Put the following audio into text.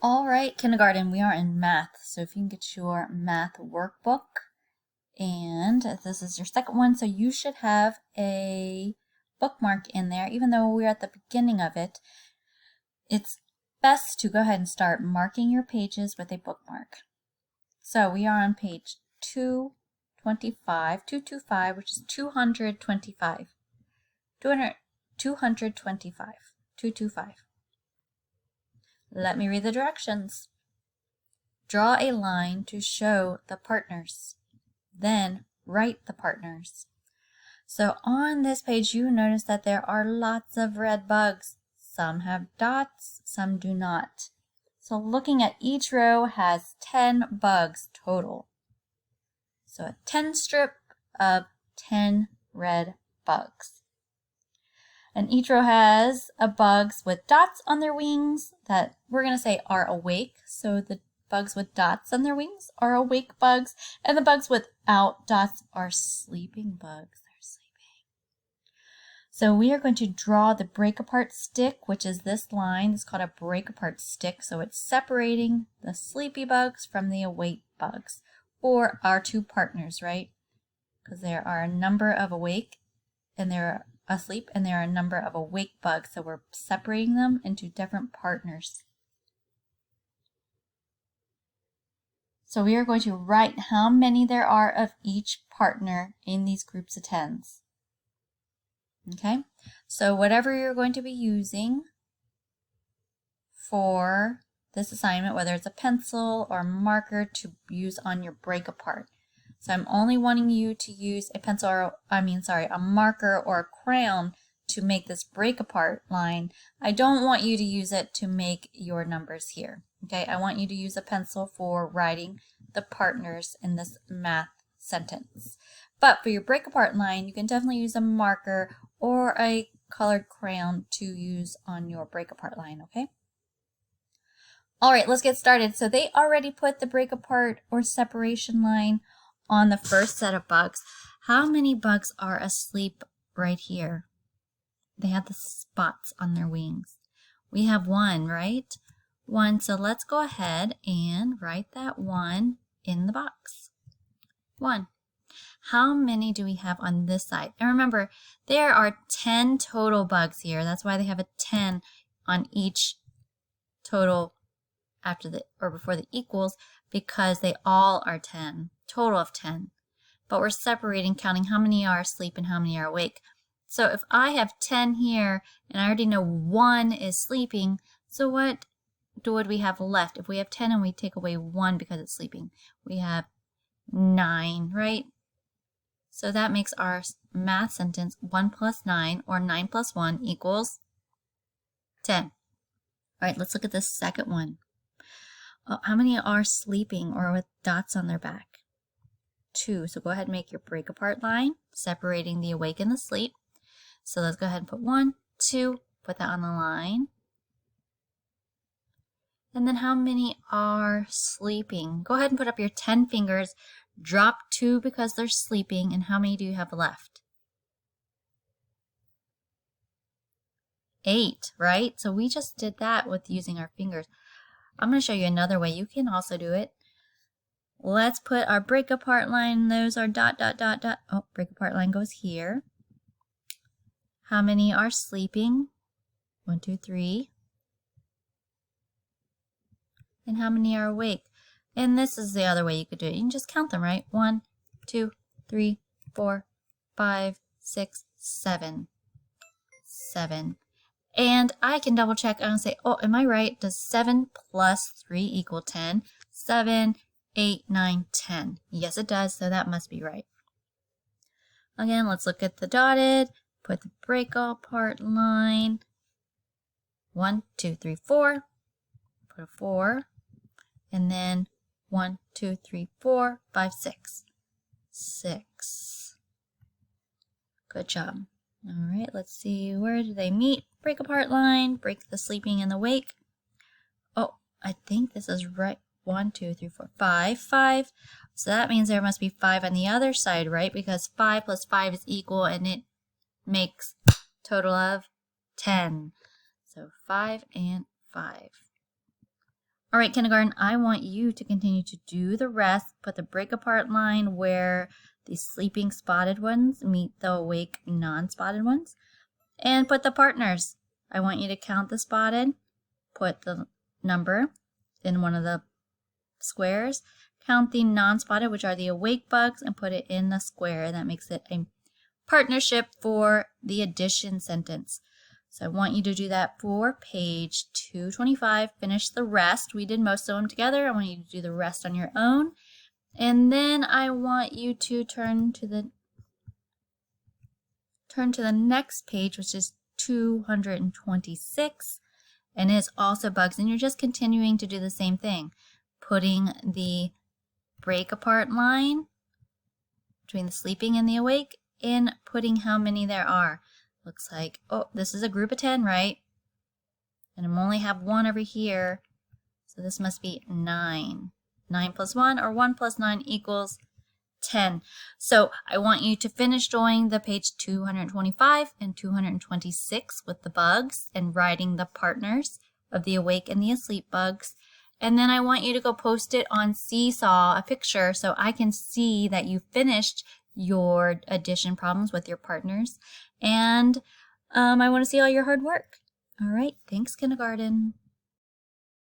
All right, kindergarten, we are in math. So if you can get your math workbook, and this is your second one, so you should have a bookmark in there. Even though we're at the beginning of it, it's best to go ahead and start marking your pages with a bookmark. So we are on page 225, which is 225. 225. Let me read the directions. Draw a line to show the partners. Then write the partners. So on this page, you notice that there are lots of red bugs. Some have dots, some do not. So looking at each row has 10 bugs total. So a 10 strip of 10 red bugs. And each row has bugs with dots on their wings that we're going to say are awake. So the bugs with dots on their wings are awake bugs, and the bugs without dots are sleeping bugs. They're sleeping. So we are going to draw the break apart stick, which is this line. It's called a break apart stick. So it's separating the sleepy bugs from the awake bugs, or our two partners, right? Because there are a number of awake and there are asleep, and there are a number of awake bugs, so we're separating them into different partners. So we are going to write how many there are of each partner in these groups of 10s. Okay, so whatever you're going to be using for this assignment, whether it's a pencil or marker to use on your break apart. So I'm only wanting you to use a pencil, or a marker or a crayon to make this break apart line. I don't want you to use it to make your numbers here. Okay, I want you to use a pencil for writing the partners in this math sentence. But for your break apart line, you can definitely use a marker or a colored crayon to use on your break apart line, okay? All right, let's get started. So they already put the break apart or separation line on the first set of bugs. How many bugs are asleep right here? They have the spots on their wings. We have one, right? One, so let's go ahead and write that one in the box. One. How many do we have on this side? And remember, there are 10 total bugs here. That's why they have a 10 on each total after the or before the equals, because they all are 10. Total of 10, but we're separating, counting how many are asleep and how many are awake. So if I have 10 here and I already know one is sleeping, so what would we have left? If we have 10 and we take away one because it's sleeping, we have 9, right? So that makes our math sentence 1 plus 9, or 9 plus 1 equals 10. All right, let's look at the second one. Oh, how many are sleeping or with dots on their back? 2. So go ahead and make your break apart line, separating the awake and the sleep. So let's go ahead and put 1, 2, put that on the line. And then how many are sleeping? Go ahead and put up your 10 fingers, drop 2 because they're sleeping, and how many do you have left? 8, right? So we just did that with using our fingers. I'm going to show you another way. You can also do it. Let's put our break apart line. Those are dot, dot, dot, dot. Oh, break apart line goes here. How many are sleeping? 1, 2, 3. And how many are awake? And this is the other way you could do it. You can just count them, right? 1, 2, 3, 4, 5, 6, 7. 7. And I can double check and say, oh, am I right? Does 7 plus 3 equal 10? 7, 8, 9, 10. Yes, it does, so that must be right. Again, let's look at the dotted, put the break apart line. 1, 2, 3, 4. Put a 4. And then 1, 2, 3, 4, 5, 6. 6. Good job. All right, let's see, where do they meet? Break apart line, break the sleeping and the wake. Oh, I think this is right. 1, 2, 3, 4, 5, 5. So that means there must be 5 on the other side, right? Because 5 plus 5 is equal, and it makes a total of 10. So 5 and 5. All right, kindergarten, I want you to continue to do the rest. Put the break apart line where the sleeping spotted ones meet the awake non-spotted ones. And put the partners. I want you to count the spotted, put the number in one of the squares, count the non-spotted, which are the awake bugs, and put it in the square. That makes it a partnership for the addition sentence. So I want you to do that for page 225. Finish the rest. We did most of them together. I want you to do the rest on your own. And then I want you to turn to the next page, which is 226, and it's also bugs. And you're just continuing to do the same thing, putting the break apart line between the sleeping and the awake, and putting how many there are. Looks like, oh, this is a group of 10, right? And I only have one over here, so this must be 9. 9 plus 1, or 1 plus 9 equals 10. So I want you to finish doing the page 225 and 226 with the bugs and writing the partners of the awake and the asleep bugs. And then I want you to go post it on Seesaw, a picture, so I can see that you finished your addition problems with your partners. And I want to see all your hard work. All right, thanks, kindergarten.